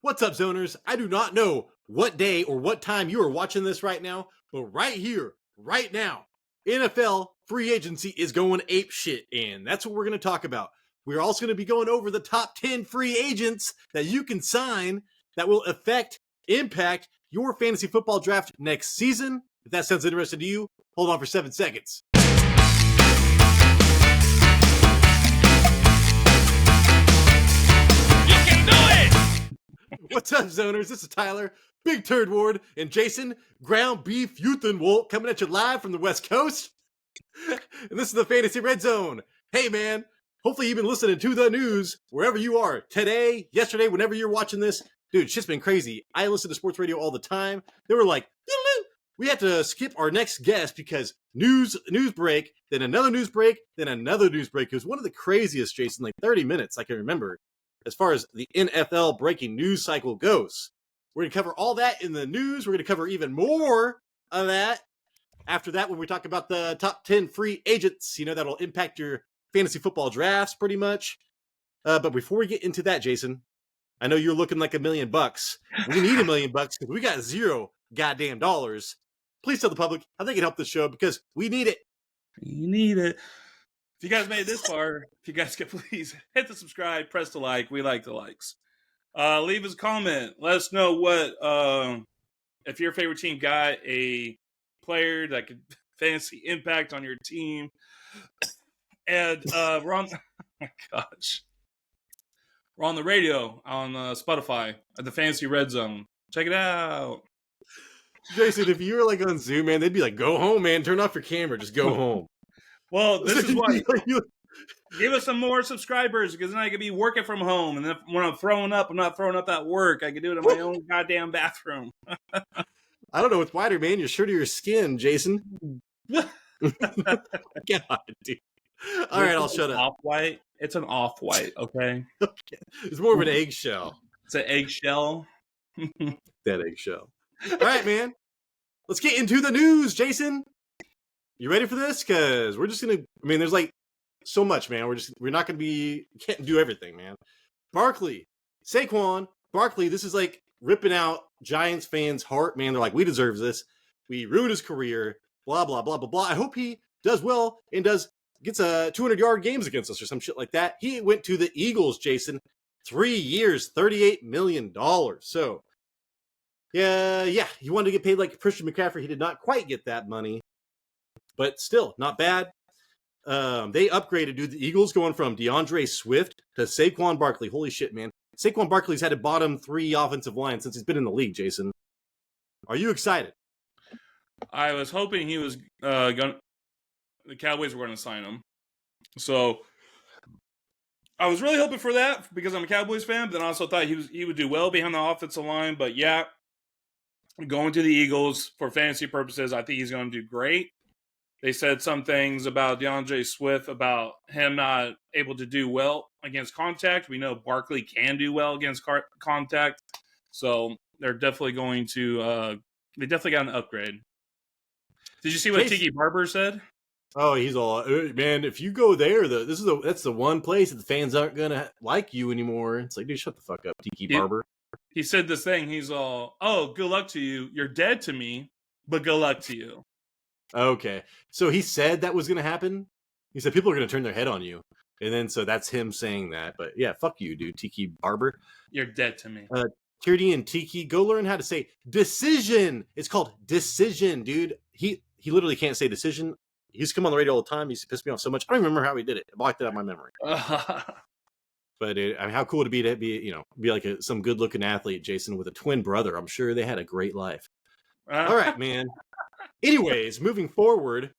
What's up, zoners? I do not know what day or what time you are watching this right now, but right here, right now, NFL free agency is going ape shit, and that's what we're going to talk about. We're also going to be going over the top 10 free agents that you can sign that will impact your fantasy football draft next season. If that sounds interesting to you, hold on for 7 seconds. What's up, zoners? This is Tyler, Big Turd Ward, and Jason, Ground Beef Youth and Wolt, coming at you live from the West Coast. And this is the Fantasy Red Zone. Hey, man, hopefully you've been listening to the news wherever you are today, yesterday, whenever you're watching this. Dude, shit's been crazy. I listen to sports radio all the time. They were like, we have to skip our next guest because news break, then another news break, then another news break. It was one of the craziest, Jason, like 30 minutes I can remember. As far as the NFL breaking news cycle goes. We're going to cover all that in the news. We're going to cover even more of that after that when we talk about the top 10 free agents, that'll impact your fantasy football drafts pretty much. But before we get into that, Jason, I know you're looking like $1 million. We need $1 million because we got $0 goddamn dollars. Please tell the public how they can help this show because we need it. You need it. If you guys made it this far, if you guys could please hit the subscribe, press the like. We like the likes. Leave us a comment. Let us know what if your favorite team got a player that could fantasy impact on your team. And we're on. Oh my gosh, we're on the radio on Spotify at the Fantasy Red Zone. Check it out. Jason, if you were like on Zoom, man, they'd be like, "Go home, man. Turn off your camera. Just go home." Well, this is why. Give us some more subscribers because then I could be working from home. And then when I'm throwing up, I'm not throwing up at work. I can do it in my own goddamn bathroom. I don't know. It's wider, man. You're sure to your skin, Jason. God, dude. All right, I'll shut up. Off-white. It's an off-white, okay? It's more of an eggshell. It's an eggshell. That eggshell. All right, man. Let's get into the news, Jason. You ready for this? Because we're just going to, there's like so much, man. We're not going to be, can't do everything, man. Saquon Barkley, this is like ripping out Giants fans' heart, man. They're like, we deserve this. We ruined his career, blah, blah, blah, blah, blah. I hope he does well and gets a 200-yard games against us or some shit like that. He went to the Eagles, Jason. 3 years, $38 million. So, yeah, he wanted to get paid like Christian McCaffrey. He did not quite get that money. But still, not bad. They upgraded, dude. The Eagles going from DeAndre Swift to Saquon Barkley. Holy shit, man. Saquon Barkley's had a bottom 3 offensive line since he's been in the league, Jason. Are you excited? I was hoping he was the Cowboys were going to sign him. So I was really hoping for that because I'm a Cowboys fan, but then I also thought he would do well behind the offensive line. But yeah, going to the Eagles for fantasy purposes, I think he's going to do great. They said some things about DeAndre Swift, about him not able to do well against contact. We know Barkley can do well against contact. So they're definitely going to they definitely got an upgrade. Did you see what Tiki Barber said? Oh, he's all, man, if you go there, that's the one place that the fans aren't going to like you anymore. It's like, dude, shut the fuck up, Tiki Barber. He said this thing. He's all, oh, good luck to you. You're dead to me, but good luck to you. Okay. So he said that was going to happen? He said people are going to turn their head on you. And then, so that's him saying that. But yeah, fuck you, dude, Tiki Barber. You're dead to me. Tierney and Tiki, go learn how to say decision. It's called decision, dude. He literally can't say decision. He used to come on the radio all the time. He used to piss me off so much. I don't even remember how he did it. I blocked it out of my memory. But how cool would it be to be like some good-looking athlete, Jason, with a twin brother. I'm sure they had a great life. All right, man. Anyways, moving forward,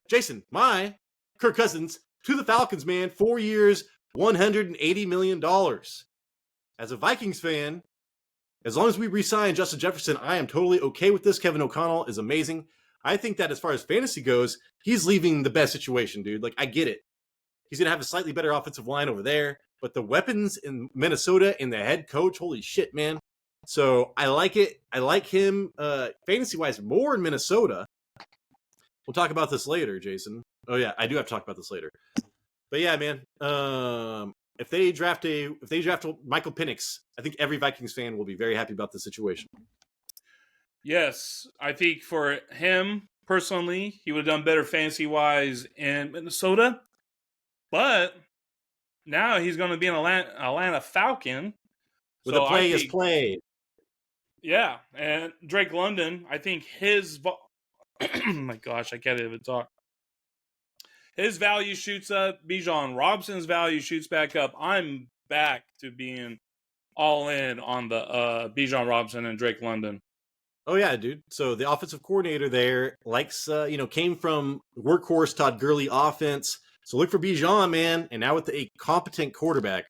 Jason, my Kirk Cousins to the Falcons, man. 4 years, $180 million. As a Vikings fan, as long as we re-sign Justin Jefferson, I am totally okay with this. Kevin O'Connell is amazing. I think that as far as fantasy goes, he's leaving the best situation, dude. Like, I get it. He's going to have a slightly better offensive line over there. But the weapons in Minnesota and the head coach, holy shit, man. So I like it. I like him fantasy-wise more in Minnesota. We'll talk about this later, Jason. Oh, yeah, I do have to talk about this later. But yeah, man, if they draft Michael Penix, I think every Vikings fan will be very happy about the situation. Yes, I think for him personally, he would have done better fantasy-wise in Minnesota. But now he's going to be an Atlanta Falcon. With So a play I is think, play. yeah, and Drake London, I think his oh my gosh, I can't even talk. His value shoots up. Bijan Robson's value shoots back up. I'm back to being all in on the Bijan Robson and Drake London. Oh yeah, dude. So the offensive coordinator there likes, came from workhorse Todd Gurley offense. So look for Bijan, man. And now with a competent quarterback,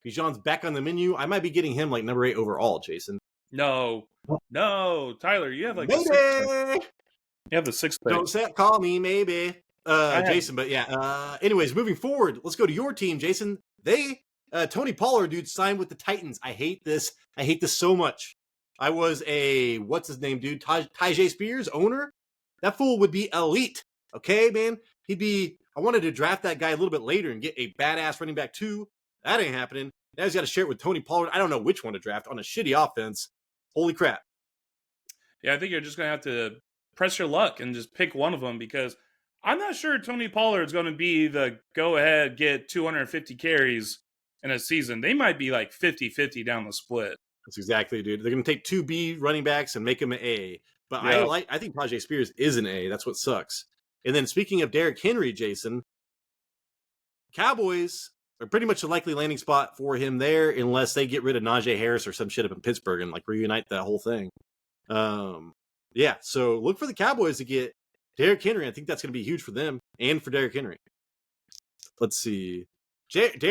Bijan's back on the menu. I might be getting him like number 8 overall, Jason. No, Tyler, you have like maybe. You have the 6th pick. Don't call me, maybe. Jason, but yeah. Anyways, moving forward, let's go to your team, Jason. Tony Pollard, dude, signed with the Titans. I hate this. I hate this so much. I was what's his name, dude? Tyjae Spears, owner. That fool would be elite. Okay, man. I wanted to draft that guy a little bit later and get a badass running back too. That ain't happening. Now he's got to share it with Tony Pollard. I don't know which one to draft on a shitty offense. Holy crap. Yeah, I think you're just going to have to press your luck and just pick one of them because I'm not sure Tony Pollard's going to be the go-ahead, get 250 carries in a season. They might be like 50-50 down the split. That's exactly, dude. They're going to take 2 B running backs and make them an A. But yeah. I think Tyjae Spears is an A. That's what sucks. And then speaking of Derrick Henry, Jason, Cowboys are pretty much a likely landing spot for him there unless they get rid of Najee Harris or some shit up in Pittsburgh and like reunite that whole thing. Yeah, so look for the Cowboys to get Derrick Henry. I think that's going to be huge for them and for Derrick Henry. Let's see. Speaking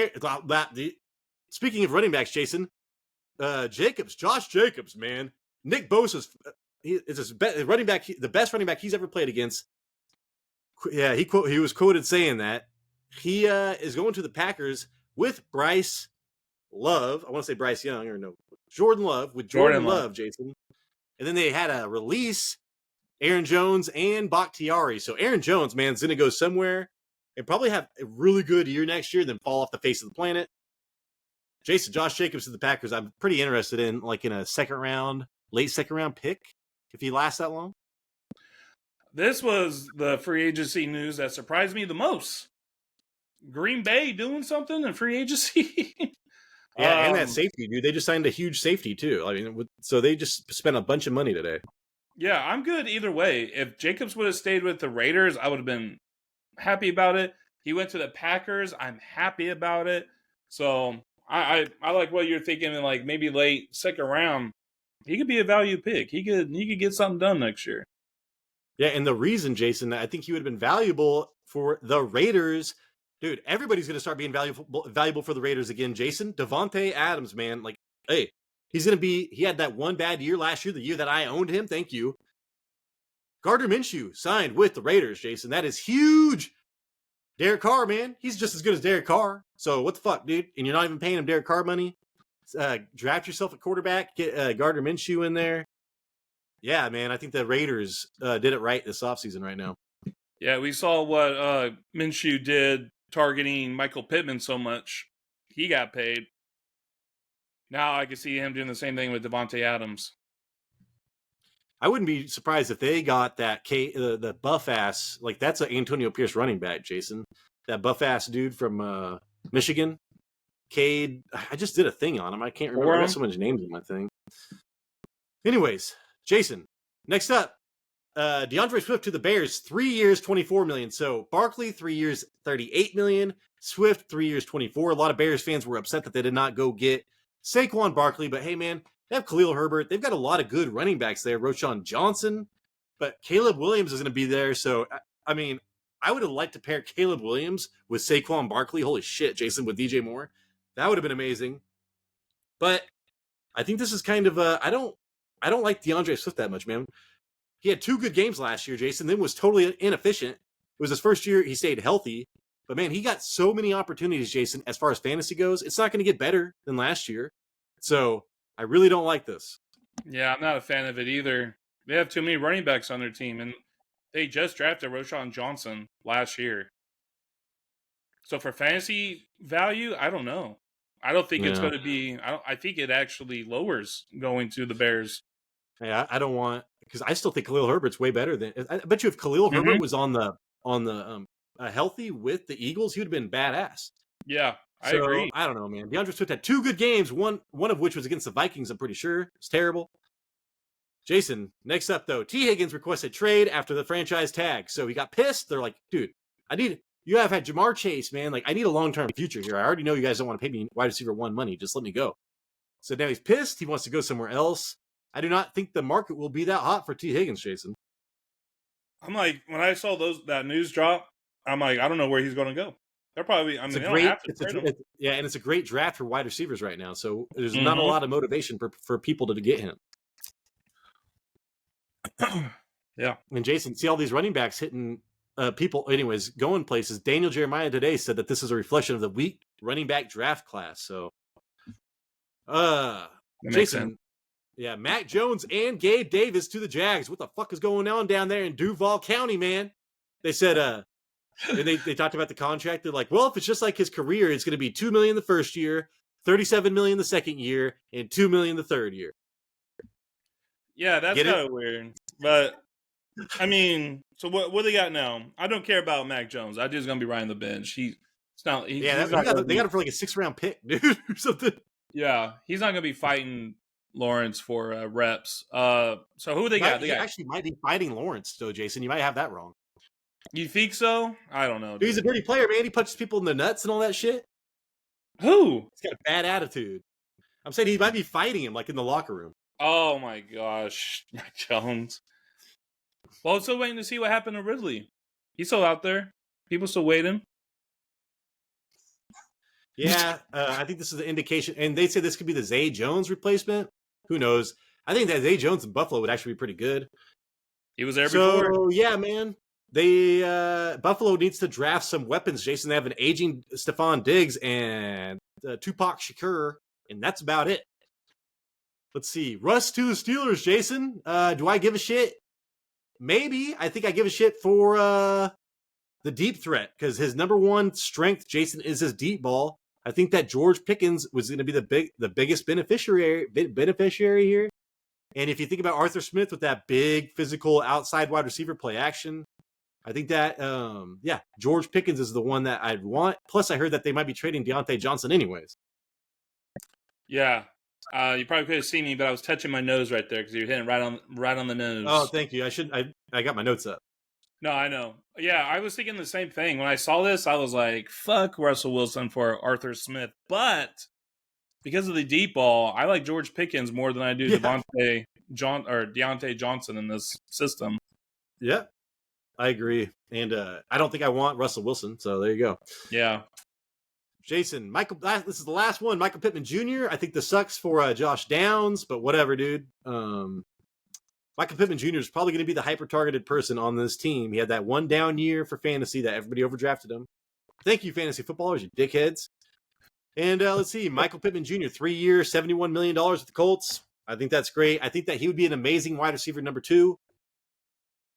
of running backs, Jason, Josh Jacobs, man. Nick Bosa's running back, the best running back he's ever played against. Yeah, he was quoted saying that he is going to the Packers with Bryce Love. I want to say Bryce Young or no, Jordan Love with Jordan Love, Jason. And then they had a release Aaron Jones and Bakhtiari. So Aaron Jones, man, is going to go somewhere and probably have a really good year next year, then fall off the face of the planet. Jason, Josh Jacobs to the Packers, I'm pretty interested in, like in a late second round pick, if he lasts that long. This was the free agency news that surprised me the most. Green Bay doing something in free agency. Yeah, and that safety, dude. They just signed a huge safety, too. I mean, so they just spent a bunch of money today. Yeah, I'm good either way. If Jacobs would have stayed with the Raiders, I would have been happy about it. He went to the Packers. I'm happy about it. So I like what you're thinking in like maybe late second round. He could be a value pick. He could get something done next year. Yeah, and the reason, Jason, I think he would have been valuable for the Raiders. Dude, everybody's going to start being valuable for the Raiders again. Jason, Devontae Adams, man. Like, hey, he had that one bad year last year, the year that I owned him. Thank you. Gardner Minshew signed with the Raiders, Jason. That is huge. Derek Carr, man. He's just as good as Derek Carr. So what the fuck, dude? And you're not even paying him Derek Carr money? Draft yourself a quarterback. Get Gardner Minshew in there. Yeah, man. I think the Raiders did it right this offseason right now. Yeah, we saw what Minshew did targeting Michael Pittman so much. He got paid. Now I can see him doing the same thing with Devontae Adams. I wouldn't be surprised if they got that the buff ass, like that's an Antonio Pierce running back, Jason. That buff ass dude from Michigan. Cade. I just did a thing on him. I can't remember. I got so many names in my thing. Anyways, Jason, next up, DeAndre Swift to the Bears, 3 years, $24 million. So Barkley, 3 years, $38 million. Swift, 3 years, $24 million. A lot of Bears fans were upset that they did not go get Saquon Barkley, but hey, man, they have Khalil Herbert. They've got a lot of good running backs there. Roschon Johnson, but Caleb Williams is going to be there. So, I mean, I would have liked to pair Caleb Williams with Saquon Barkley. Holy shit, Jason, with DJ Moore. That would have been amazing. But I think this is kind of I don't like DeAndre Swift that much, man. He had 2 good games last year, Jason, then was totally inefficient. It was his first year he stayed healthy. But, man, he got so many opportunities, Jason, as far as fantasy goes. It's not going to get better than last year. So I really don't like this. Yeah, I'm not a fan of it either. They have too many running backs on their team, and they just drafted Roschon Johnson last year. So for fantasy value, I don't know. I don't think it's Yeah. going to be. I think it actually lowers going to the Bears. Yeah, I don't want because I still think Khalil Herbert's way better than. I bet you if Khalil Mm-hmm. Herbert was on the healthy with the Eagles, he would have been badass. Yeah, I So agree. I don't know, man. DeAndre Swift had 2 good games. One of which was against the Vikings. I'm pretty sure it's terrible. Jason, next up though, T. Higgins requested trade after the franchise tag. So he got pissed. They're like, dude, you have had Jamar Chase, man. Like, I need a long-term future here. I already know you guys don't want to pay me wide receiver 1 money. Just let me go. So now he's pissed. He wants to go somewhere else. I do not think the market will be that hot for T. Higgins, Jason. I'm like, when I saw that news drop, I'm like, I don't know where he's going to go. They're probably. I mean, they don't have to trade him. Yeah, and it's a great draft for wide receivers right now. So there's Mm-hmm. not a lot of motivation for people to get him. Yeah. And Jason, see all these running backs hitting people, anyways, going places. Daniel Jeremiah today said that this is a reflection of the weak running back draft class. So, Jason, yeah, Mac Jones and Gabe Davis to the Jags. What the fuck is going on down there in Duval County, man? They said, and they talked about the contract. They're like, well, if it's just like his career, it's going to be $2 million the first year, $37 million the second year, and $2 million the third year. Yeah, that's kind of weird. But I mean, so what do they got now? I don't care about Mac Jones. I just gonna be riding the bench. They got him for like a 6th-round pick, dude, or something. Yeah, he's not gonna be fighting Lawrence for reps. So who they got? He actually might be fighting Lawrence, though, Jason. You might have that wrong. You think so? I don't know. He's a dirty player, man. He punches people in the nuts and all that shit. Who? He's got a bad attitude. I'm saying he might be fighting him, like in the locker room. Oh my gosh, Mac Jones. Well, I'm still waiting to see what happened to Ridley. He's still out there. People still waiting. Yeah, I think this is the indication. And they say this could be the Zay Jones replacement. Who knows? I think that Zay Jones in Buffalo would actually be pretty good. He was there before. So, yeah, man. Buffalo needs to draft some weapons, Jason. They have an aging Stephon Diggs and Tupac Shakur, and that's about it. Let's see. Russ to the Steelers, Jason. Do I give a shit? Maybe. I think I give a shit for the deep threat because his number one strength, Jason, is his deep ball. I think that George Pickens was going to be the biggest beneficiary here. And if you think about Arthur Smith with that big physical outside wide receiver play action, I think that, George Pickens is the one that I'd want. Plus, I heard that they might be trading Deontay Johnson anyways. Yeah. You probably could have seen me, but I was touching my nose right there because you were hitting right on the nose. Oh, thank you. I got my notes up. No, I know. Yeah, I was thinking the same thing. When I saw this, I was like, fuck Russell Wilson for Arthur Smith. But because of the deep ball, I like George Pickens more than I do Deontay Johnson in this system. Yeah, I agree. And I don't think I want Russell Wilson. So there you go. Yeah. Jason, this is the last one. Michael Pittman Jr. I think this sucks for Josh Downs, but whatever, dude. Michael Pittman Jr. is probably going to be the hyper-targeted person on this team. He had that one down year for fantasy that everybody overdrafted him. Thank you, fantasy footballers, you dickheads. And let's see, Michael Pittman Jr., 3 years, $71 million with the Colts. I think that's great. I think that he would be an amazing wide receiver number 2.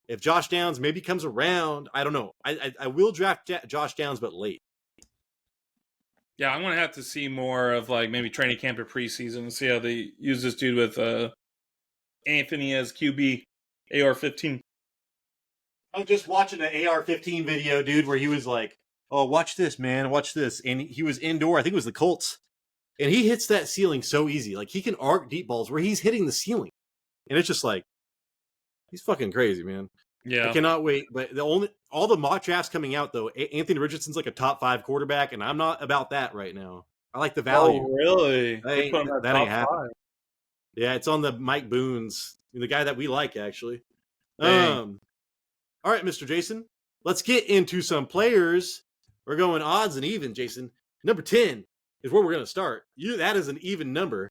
If Josh Downs maybe comes around, I don't know. I will draft Josh Downs, but late. Yeah, I'm going to have to see more of like maybe training camp or preseason and see how they use this dude with Anthony as QB, AR-15. I was just watching an AR-15 video, dude, where he was like, oh, watch this, man, watch this. And he was indoor. I think it was the Colts. And he hits that ceiling so easy. Like, he can arc deep balls where he's hitting the ceiling. And it's just like, he's fucking crazy, man. Yeah. I cannot wait. But all the mock drafts coming out, though, Anthony Richardson's like a top 5 quarterback, and I'm not about that right now. I like the value. Oh, really? That ain't happening. Yeah, it's on the Mike Boone's, the guy that we like, actually. All right, Mr. Jason, let's get into some players. We're going odds and even, Jason. Number 10 is where we're going to start. That is an even number.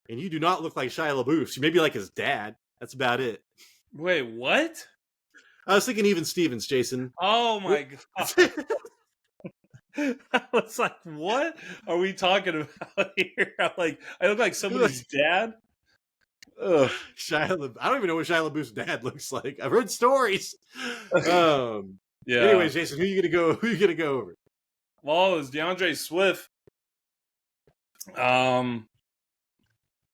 And you do not look like Shia LaBeouf. You may be like his dad. That's about it. Wait, what? I was thinking even Stevens, Jason. Oh, my God. I was like, what are we talking about here? I look like somebody's dad. Ugh, I don't even know what Shia LaBeouf's dad looks like. I've heard stories. Yeah. Anyways, Jason, who you gonna go over? Well, it was DeAndre Swift.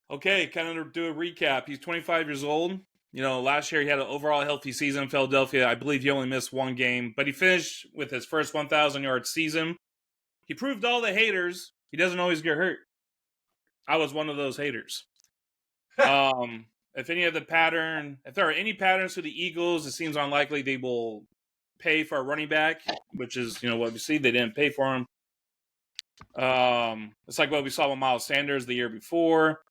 Okay, kind of do a recap. He's 25 years old. Last year he had an overall healthy season in Philadelphia. I believe he only missed one game, but he finished with his first 1,000-yard season. He proved all the haters he doesn't always get hurt. I was one of those haters. If there are any patterns to the Eagles, it seems unlikely they will pay for a running back, which is, what we see. They didn't pay for him. It's like what we saw with Miles Sanders the year before.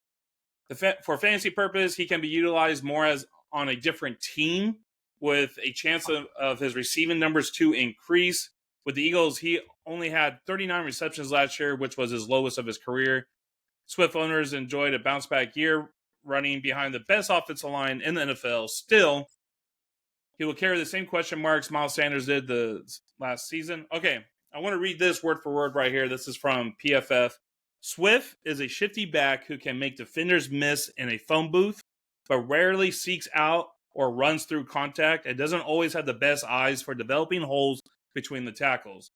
For fantasy purpose, he can be utilized more as on a different team with a chance of his receiving numbers to increase. With the Eagles, he only had 39 receptions last year, which was his lowest of his career. Swift owners enjoyed a bounce-back year running behind the best offensive line in the NFL. Still, he will carry the same question marks Miles Sanders did the last season. Okay, I want to read this word for word right here. This is from PFF. Swift is a shifty back who can make defenders miss in a phone booth, but rarely seeks out or runs through contact and doesn't always have the best eyes for developing holes between the tackles.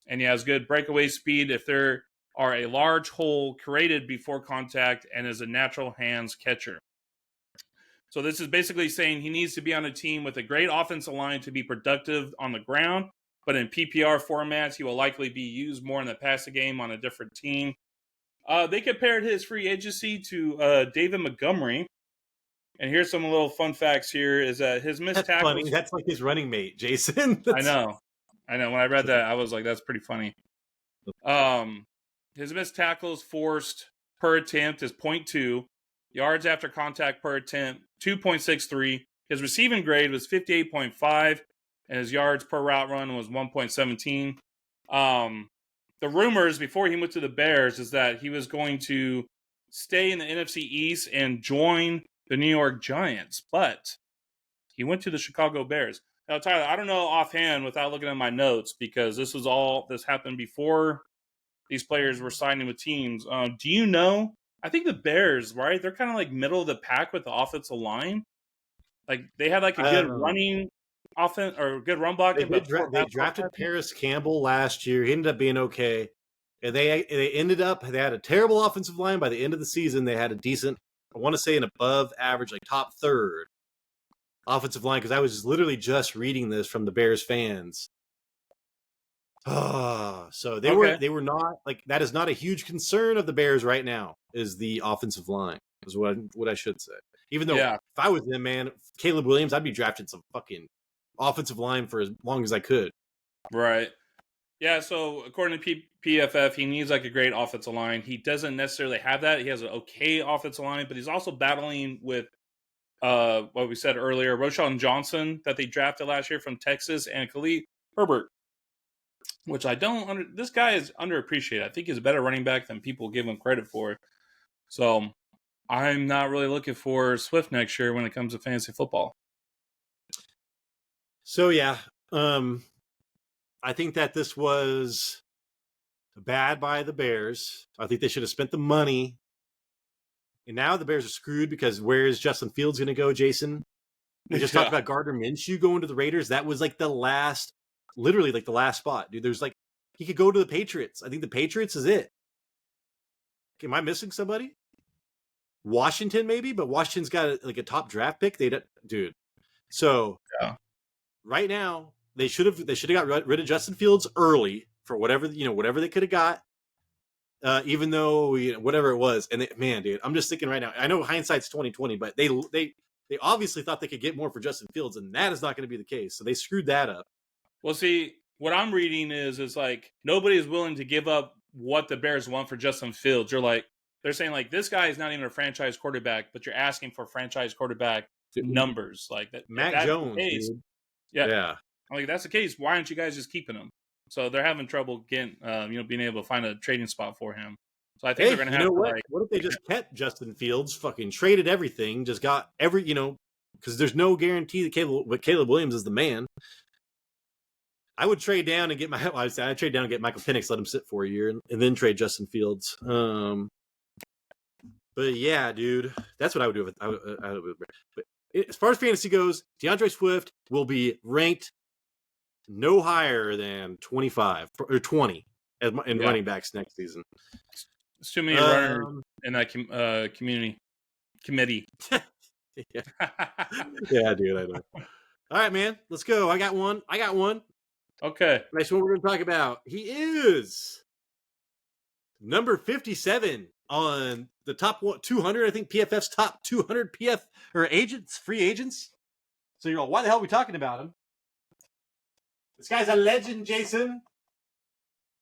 And he has good breakaway speed if there are a large hole created before contact, and is a natural hands catcher. So this is basically saying he needs to be on a team with a great offensive line to be productive on the ground, but in PPR formats, he will likely be used more in the passing game on a different team. They compared his free agency to David Montgomery. And here's some little fun facts here is that his missed tackles. Funny. That's like his running mate, Jason. I know. When I read that, I was like, that's pretty funny. His missed tackles forced per attempt is 0.2. Yards after contact per attempt, 2.63. His receiving grade was 58.5. And his yards per route run was 1.17. The rumors before he went to the Bears is that he was going to stay in the NFC East and join the New York Giants, but he went to the Chicago Bears. Now, Tyler, I don't know offhand without looking at my notes because this happened before these players were signing with teams. Do you know? I think the Bears, right? They're kind of like middle of the pack with the offensive line. Like they had like a good running offense or good run blocking. They drafted Paris Campbell last year. He ended up being okay. And they had a terrible offensive line. By the end of the season, they had a decent, I want to say an above average, like top third offensive line, because I was literally just reading this from the Bears fans. So they were not like, that is not a huge concern of the Bears right now, is the offensive line, is what I should say. Even though if I was them, man, Caleb Williams, I'd be drafting some fucking offensive line for as long as I could. Right. Yeah, so according to PFF, he needs like a great offensive line. He doesn't necessarily have that. He has an okay offensive line, but he's also battling with what we said earlier, Roschon Johnson that they drafted last year from Texas, and Khalil Herbert, which this guy is underappreciated. I think he's a better running back than people give him credit for. So I'm not really looking for Swift next year when it comes to fantasy football. So yeah, I think that this was bad by the Bears. I think they should have spent the money. And now the Bears are screwed because where is Justin Fields going to go, Jason? We just talked about Gardner Minshew going to the Raiders. That was like literally like the last spot, dude. There's like, he could go to the Patriots. I think the Patriots is it. Am I missing somebody? Washington maybe, but Washington's got like a top draft pick. Dude. So right now they should have got rid of Justin Fields early for whatever they could have got. Even though whatever it was, and man, dude, I'm just thinking right now. I know hindsight's 20/20, but they obviously thought they could get more for Justin Fields, and that is not going to be the case. So they screwed that up. Well, see, what I'm reading is like nobody is willing to give up what the Bears want for Justin Fields. They're saying like this guy is not even a franchise quarterback, but you're asking for franchise quarterback numbers like that. Mac Jones, dude. Yeah. Like if that's the case, why aren't you guys just keeping him? So they're having trouble getting, being able to find a trading spot for him. So I think they're going to have to what if they just kept Justin Fields, fucking traded everything, just got because there's no guarantee that Caleb Williams is the man. I would trade down and get I'd trade down and get Michael Penix, let him sit for a year, and then trade Justin Fields. But yeah, dude, that's what I would do. But as far as fantasy goes, DeAndre Swift will be ranked no higher than 25 or 20 in running backs next season. It's too many runners in that committee. Yeah. Yeah, dude, I know. All right, man, let's go. I got one. Okay. Next one we're going to talk about. He is number 57 on the top 200. I think PFF's top 200 free agents. So you're all, why the hell are we talking about him? This guy's a legend, Jason.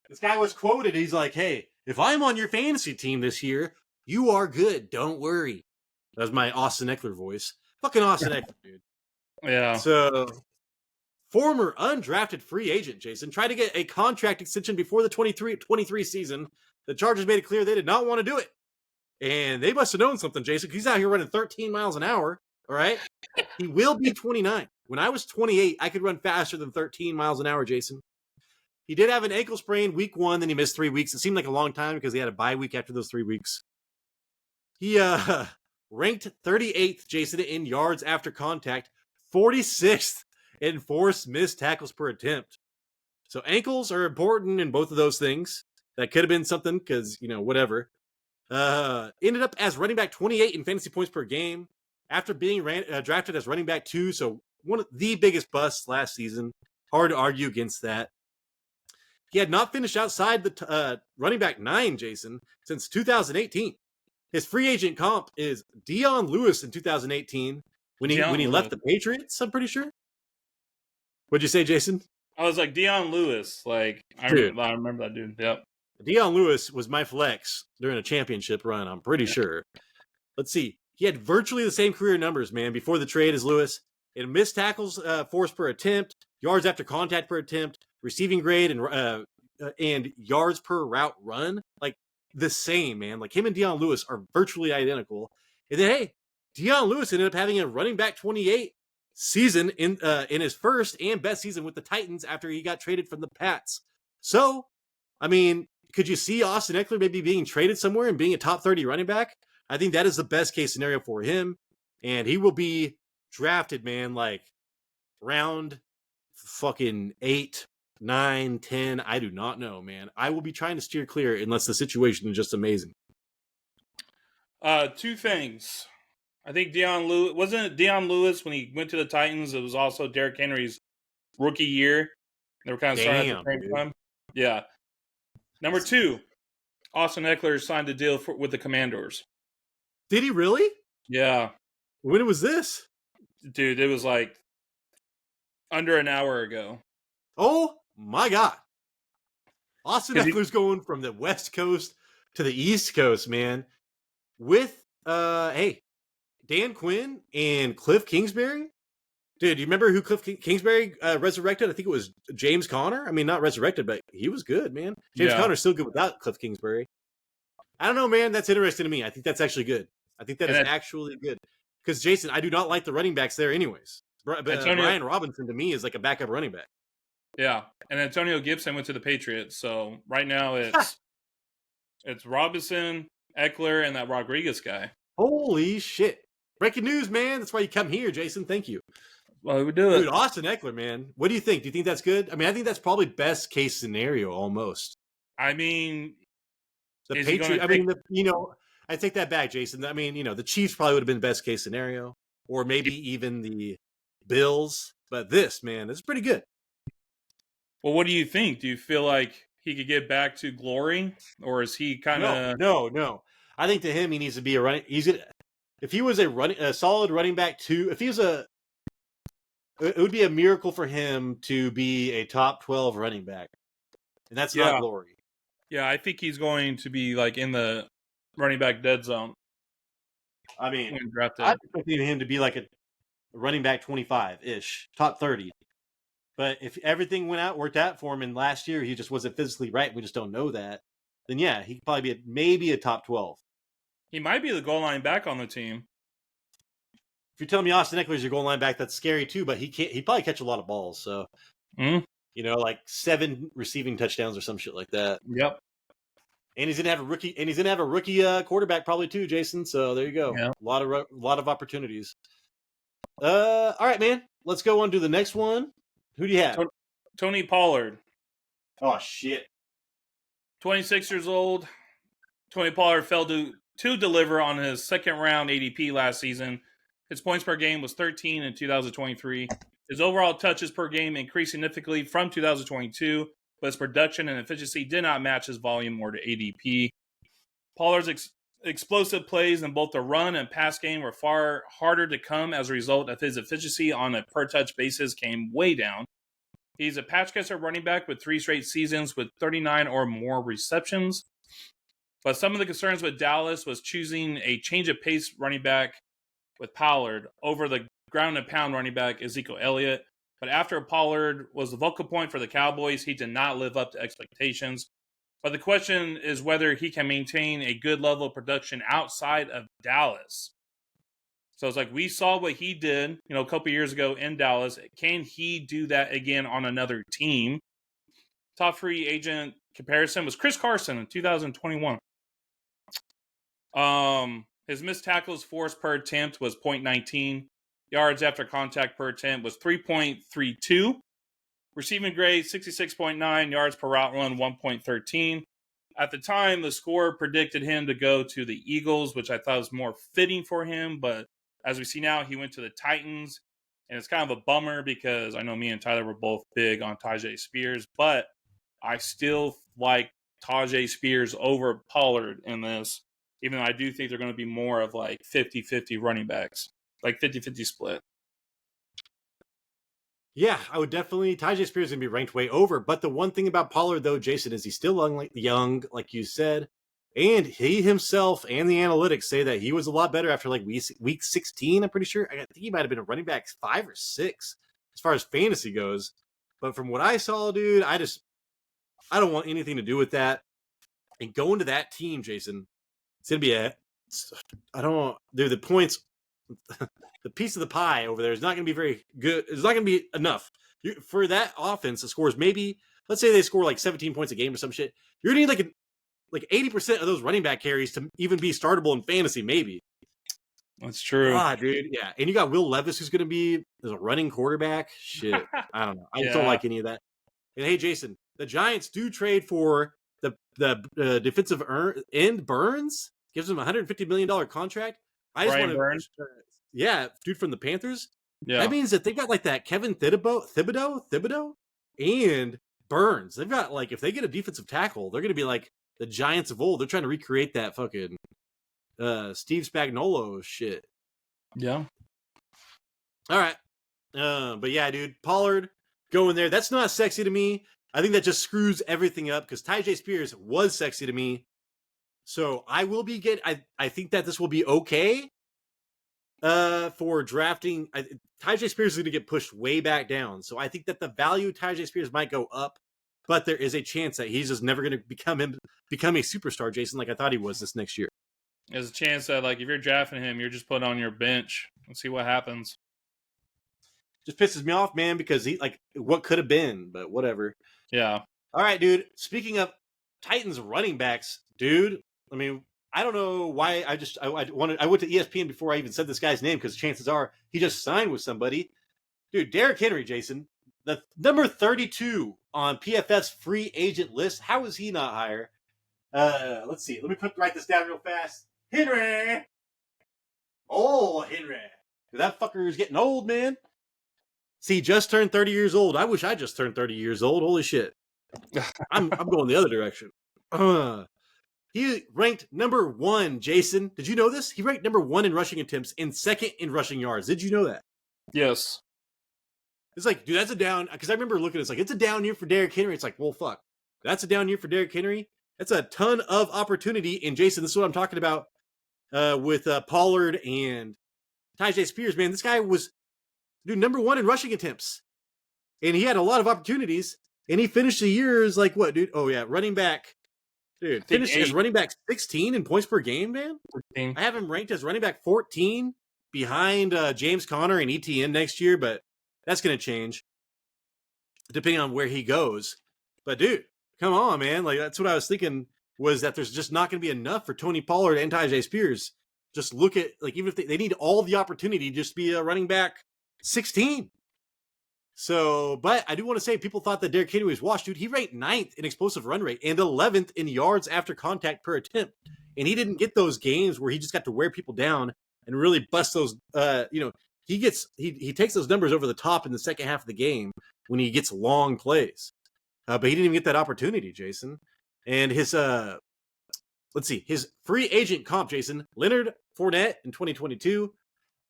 This guy was quoted. He's like, hey, if I'm on your fantasy team this year, you are good. Don't worry. That was my Austin Ekeler voice. Fucking Austin Ekeler, dude. Yeah. So, former undrafted free agent, Jason, tried to get a contract extension before the 23 season. The Chargers made it clear they did not want to do it. And they must have known something, Jason, because he's out here running 13 miles an hour. All right? He will be 29. When I was 28, I could run faster than 13 miles an hour, Jason. He did have an ankle sprain week 1, then he missed 3 weeks. It seemed like a long time because he had a bye week after those 3 weeks. He ranked 38th, Jason, in yards after contact, 46th in forced missed tackles per attempt. So ankles are important in both of those things. That could have been something because, whatever. Ended up as running back 28 in fantasy points per game after being drafted as running back 2. So one of the biggest busts last season. Hard to argue against that. He had not finished outside the running back 9, Jason, since 2018. His free agent comp is Dion Lewis in 2018 when he left the Patriots, I'm pretty sure. What'd you say, Jason? I was like, Dion Lewis. Like, I remember that dude. Yep. Dion Lewis was my flex during a championship run, I'm pretty sure. Let's see. He had virtually the same career numbers, man, before the trade as Lewis. In missed tackles forced per attempt, yards after contact per attempt, receiving grade, and yards per route run. Like, the same, man. Like, him and Dion Lewis are virtually identical. And then, hey, Dion Lewis ended up having a running back 28 season in his first and best season with the Titans after he got traded from the Pats. So, I mean, could you see Austin Ekeler maybe being traded somewhere and being a top 30 running back? I think that is the best case scenario for him. And he will be drafted, man, like round fucking 8, 9, 10. I do not know, man. I will be trying to steer clear unless the situation is just amazing. 2 things. I think Dion Lewis, wasn't it Dion Lewis when he went to the Titans? It was also Derrick Henry's rookie year. They were kind of starting at the same time. Yeah. Number 2, Austin Ekeler signed a deal with the Commanders. Did he really? Yeah. When was this? Dude, it was like under an hour ago. Oh my God. Austin Ekeler's going from the West Coast to the East Coast, man. With, Dan Quinn and Cliff Kingsbury. Dude, you remember who Cliff Kingsbury resurrected? I think it was James Conner. I mean, not resurrected, but he was good, man. James Conner's still good without Cliff Kingsbury. I don't know, man. That's interesting to me. I think that's actually good. I think that is actually good. Because, Jason, I do not like the running backs there anyways. Brian Robinson, to me, is like a backup running back. Yeah, and Antonio Gibson went to the Patriots. So right now it's Robinson, Ekeler, and that Rodriguez guy. Holy shit. Breaking news, man. That's why you come here, Jason. Thank you. Well, we do it. Dude, Austin Ekeler, man. What do you think? Do you think that's good? I mean, I think that's probably best case scenario almost. I mean, the Patriots. I take that back, Jason. I mean, the Chiefs probably would have been best case scenario, or maybe even the Bills. But this, man, this is pretty good. Well, what do you think? Do you feel like he could get back to glory, or is he kind of No. I think to him, he needs to be a running. If he was a solid running back 2, it would be a miracle for him to be a top 12 running back, and that's not glory. Yeah, I think he's going to be like in the running back dead zone. I mean, I'm expecting him to be like a running back 25-ish, top 30. But if everything worked out for him, and last year he just wasn't physically right, we just don't know that, then yeah, he could probably be maybe a top 12. He might be the goal line back on the team. If you're telling me Austin Ekeler is your goal line back, that's scary too, but he'd probably catch a lot of balls. So, like 7 receiving touchdowns or some shit like that. Yep. And he's gonna have a rookie quarterback probably too, Jason. So there you go. Yeah. A lot of opportunities. All right, man. Let's go on to the next one. Who do you have? Tony Pollard, Oh shit. 26 years old. Tony Pollard failed to deliver on his second round ADP last season. His points per game was 13 in 2023. His overall touches per game increased significantly from 2022, but his production and efficiency did not match his volume or the ADP. Pollard's explosive plays in both the run and pass game were far harder to come as a result of his efficiency on a per-touch basis came way down. He's a patch-catcher running back with 3 straight seasons with 39 or more receptions. But some of the concerns with Dallas was choosing a change-of-pace running back with Pollard over the ground-and-pound running back Ezekiel Elliott. But after Pollard was the focal point for the Cowboys, he did not live up to expectations. But the question is whether he can maintain a good level of production outside of Dallas. So it's like we saw what he did, a couple years ago in Dallas. Can he do that again on another team? Top free agent comparison was Chris Carson in 2021. His missed tackles forced per attempt was 0.19. Yards after contact per attempt was 3.32. Receiving grade, 66.9. Yards per route run, 1.13. At the time, the score predicted him to go to the Eagles, which I thought was more fitting for him. But as we see now, he went to the Titans. And it's kind of a bummer because I know me and Tyler were both big on Tyjae Spears. But I still like Tyjae Spears over Pollard in this, even though I do think they're going to be more of like 50-50 running backs, like 50-50 split. Yeah, I would definitely. Tyjae Spears is going to be ranked way over. But the one thing about Pollard, though, Jason, is he's still young, like you said. And he himself and the analytics say that he was a lot better after like week 16, I'm pretty sure. I think he might have been a running back 5 or 6 as far as fantasy goes. But from what I saw, dude, I don't want anything to do with that. And going to that team, Jason, it's going to be the points, the piece of the pie over there is not going to be very good. It's not going to be enough. For that offense, the scores maybe, let's say they score like 17 points a game or some shit. You're going to need like 80% of those running back carries to even be startable in fantasy, maybe. That's true. Dude. Yeah. And you got Will Levis, who's going to be as a running quarterback. Shit. I don't know. I don't like any of that. And hey, Jason, the Giants do trade for the defensive end Burns. Gives him a $150 million contract. I just want to Burns. Yeah, dude from the Panthers. Yeah. That means that they've got like that Kevin Thibodeau, and Burns. They've got like, if they get a defensive tackle, they're going to be like the Giants of old. They're trying to recreate that fucking Steve Spagnuolo shit. Yeah. All right. But yeah, dude, Pollard going there. That's not sexy to me. I think that just screws everything up because Tyjae Spears was sexy to me. So I will be I think that this will be okay for drafting. Tyjae Spears is going to get pushed way back down. So I think that the value of Tyjae Spears might go up, but there is a chance that he's just never going to become a superstar, Jason, like I thought he was this next year. There's a chance that like if you're drafting him, you're just put on your bench and see what happens. Just pisses me off, man, because he like what could have been, but whatever. Yeah. All right, dude. Speaking of Titans running backs, dude. I mean, I don't know why I went to ESPN before I even said this guy's name because chances are he just signed with somebody. Dude, Derrick Henry, Jason, the number 32 on PFF's free agent list. How is he not higher? Let's see. Let me write this down real fast. Henry. Oh, Henry. That fucker is getting old, man. See, just turned 30 years old. I wish I just turned 30 years old. Holy shit. I'm going the other direction. He ranked number 1, Jason. Did you know this? He ranked number 1 in rushing attempts and 2nd in rushing yards. Did you know that? Yes. It's like, dude, that's a down. Because I remember looking, it's like, it's a down year for Derrick Henry. It's like, well, fuck. That's a down year for Derrick Henry. That's a ton of opportunity. And Jason, this is what I'm talking about with Pollard and Tyjae Spears, man. This guy was, dude, number 1 in rushing attempts. And he had a lot of opportunities. And he finished the year as like, what, dude? Oh, yeah, running back. Dude, finished as running back 16 in points per game, man. 14. I have him ranked as running back 14 behind James Conner and ETN next year, but that's going to change depending on where he goes. But, dude, come on, man. Like, that's what I was thinking was that there's just not going to be enough for Tony Pollard and Tyjae Spears. Just look at, like, even if they need all the opportunity, just be a running back 16. So, but I do want to say people thought that Derrick Henry was washed, dude. He ranked 9th in explosive run rate and 11th in yards after contact per attempt. And he didn't get those games where he just got to wear people down and really bust those. He takes those numbers over the top in the second half of the game when he gets long plays. But he didn't even get that opportunity, Jason. And his his free agent comp, Jason, Leonard Fournette in 2022.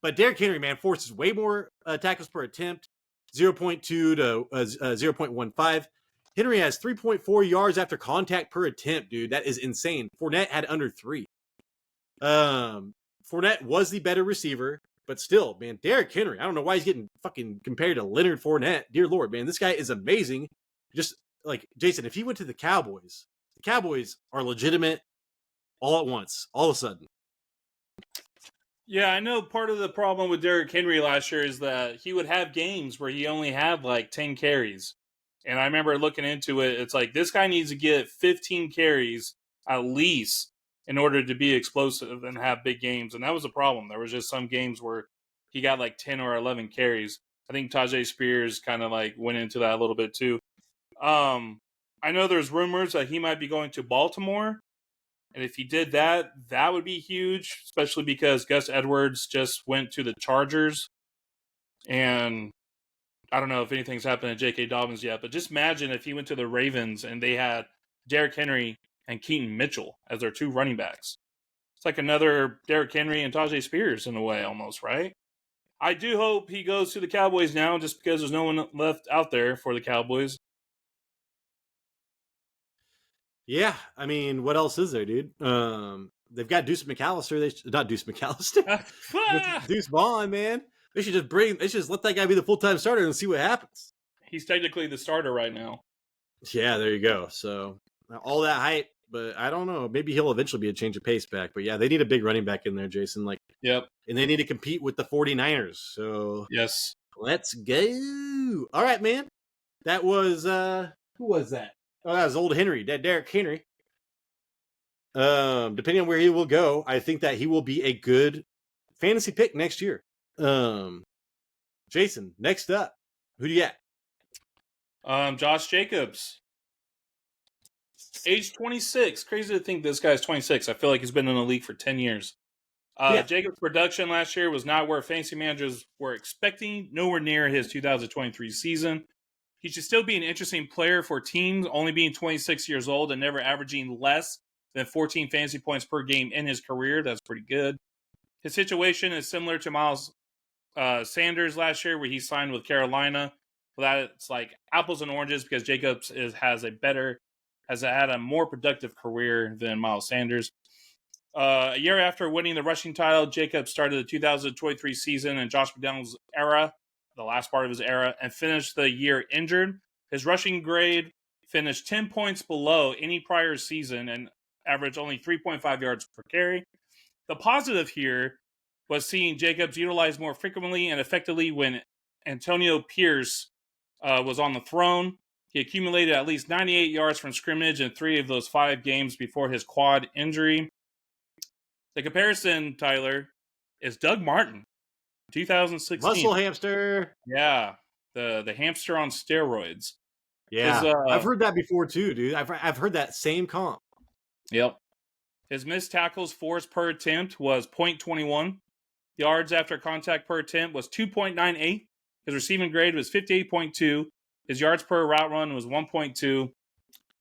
But Derrick Henry, man, forces way more tackles per attempt, 0.2 to 0.15. Henry has 3.4 yards after contact per attempt, dude. That is insane. Fournette had under 3. Fournette was the better receiver, but still, man, Derrick Henry, I don't know why he's getting fucking compared to Leonard Fournette. Dear Lord, man, this guy is amazing. Just like, Jason, if he went to the Cowboys are legitimate all at once, all of a sudden. Yeah, I know part of the problem with Derrick Henry last year is that he would have games where he only had like 10 carries. And I remember looking into it, it's like this guy needs to get 15 carries at least in order to be explosive and have big games. And that was a problem. There was just some games where he got like 10 or 11 carries. I think Tajay Spears kind of like went into that a little bit too. I know there's rumors that he might be going to Baltimore. And if he did that, that would be huge, especially because Gus Edwards just went to the Chargers. And I don't know if anything's happened to J.K. Dobbins yet, but just imagine if he went to the Ravens and they had Derrick Henry and Keaton Mitchell as their 2 running backs. It's like another Derrick Henry and Tajay Spears in a way almost, right? I do hope he goes to the Cowboys now just because there's no one left out there for the Cowboys. Yeah, I mean, what else is there, dude? They've got Deuce McAllister. Not Deuce McAllister. Deuce Vaughn, man. They should just let that guy be the full-time starter and see what happens. He's technically the starter right now. Yeah, there you go. So all that hype, but I don't know. Maybe he'll eventually be a change of pace back. But yeah, they need a big running back in there, Jason. Yep. And they need to compete with the 49ers. So yes, let's go. All right, man. That was who was that? Oh, that was old Henry, that Derrick Henry. Depending on where he will go, I think that he will be a good fantasy pick next year. Jason, next up, who do you got? Josh Jacobs, age 26. Crazy to think this guy's 26. I feel like he's been in the league for 10 years. Jacobs' production last year was not where fantasy managers were expecting, nowhere near his 2023 season. He should still be an interesting player for teams, only being 26 years old and never averaging less than 14 fantasy points per game in his career. That's pretty good. His situation is similar to Miles Sanders last year, where he signed with Carolina. Well, that's like apples and oranges because Jacobs has had a more productive career than Miles Sanders. A year after winning the rushing title, Jacobs started the 2023 season in Josh McDaniels' era, the last part of his era, and finished the year injured. His rushing grade finished 10 points below any prior season and averaged only 3.5 yards per carry. The positive here was seeing Jacobs utilized more frequently and effectively when Antonio Pierce was on the throne. He accumulated at least 98 yards from scrimmage in 3 of those 5 games before his quad injury. The comparison, Tyler, is Doug Martin, 2016. Muscle hamster. Yeah, the hamster on steroids. Yeah, I've heard that before too, dude. I've heard that same comp. Yep. His missed tackles forced per attempt was 0.21. Yards after contact per attempt was 2.98. His receiving grade was 58.2. His yards per route run was 1.2.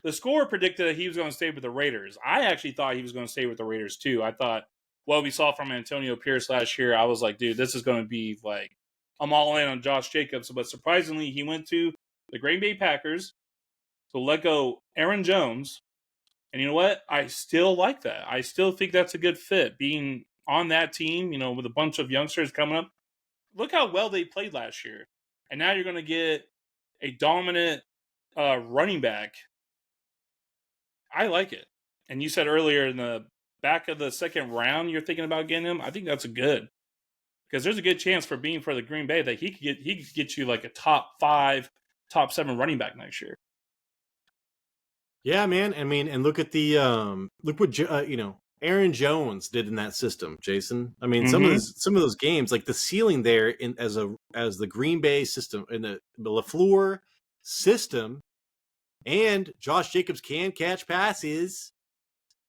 The score predicted that he was going to stay with the Raiders. I actually thought he was going to stay with the Raiders too. I thought what we saw from Antonio Pierce last year, I was like, dude, this is going to be like, I'm all in on Josh Jacobs. But surprisingly, he went to the Green Bay Packers to let go Aaron Jones. And you know what? I still like that. I still think that's a good fit. Being on that team, with a bunch of youngsters coming up. Look how well they played last year. And now you're going to get a dominant running back. I like it. And you said earlier in the back of the second round, you're thinking about getting him. I think that's a good. Because there's a good chance for the Green Bay that he could get you like a top 5, top 7 running back next year. Yeah, man. I mean, and look at the look what Aaron Jones did in that system, Jason. I mean, Mm-hmm. some of those games, like the ceiling there in as the Green Bay system in the LaFleur system, and Josh Jacobs can catch passes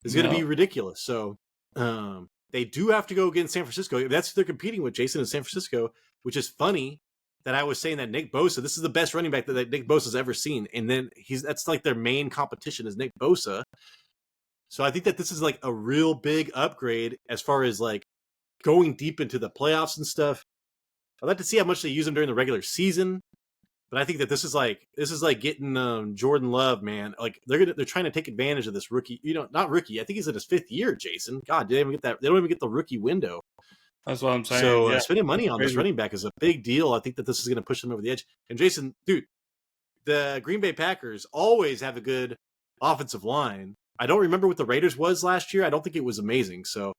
is going to be ridiculous. So they do have to go against San Francisco. That's who they're competing with, Jason, in San Francisco, which is funny that I was saying that Nick Bosa, this is the best running back that Nick Bosa's ever seen. And then that's like their main competition is Nick Bosa. So I think that this is like a real big upgrade as far as like going deep into the playoffs and stuff. I'd like to see how much they use him during the regular season. But I think that this is like getting Jordan Love, man. Like they're trying to take advantage of this rookie. Not rookie. I think he's in his 5th year, Jason. God, they don't even get the rookie window. That's what I'm saying. So spending money on this running back is a big deal. I think that this is going to push them over the edge. And Jason, dude, the Green Bay Packers always have a good offensive line. I don't remember what the Raiders was last year. I don't think it was amazing. So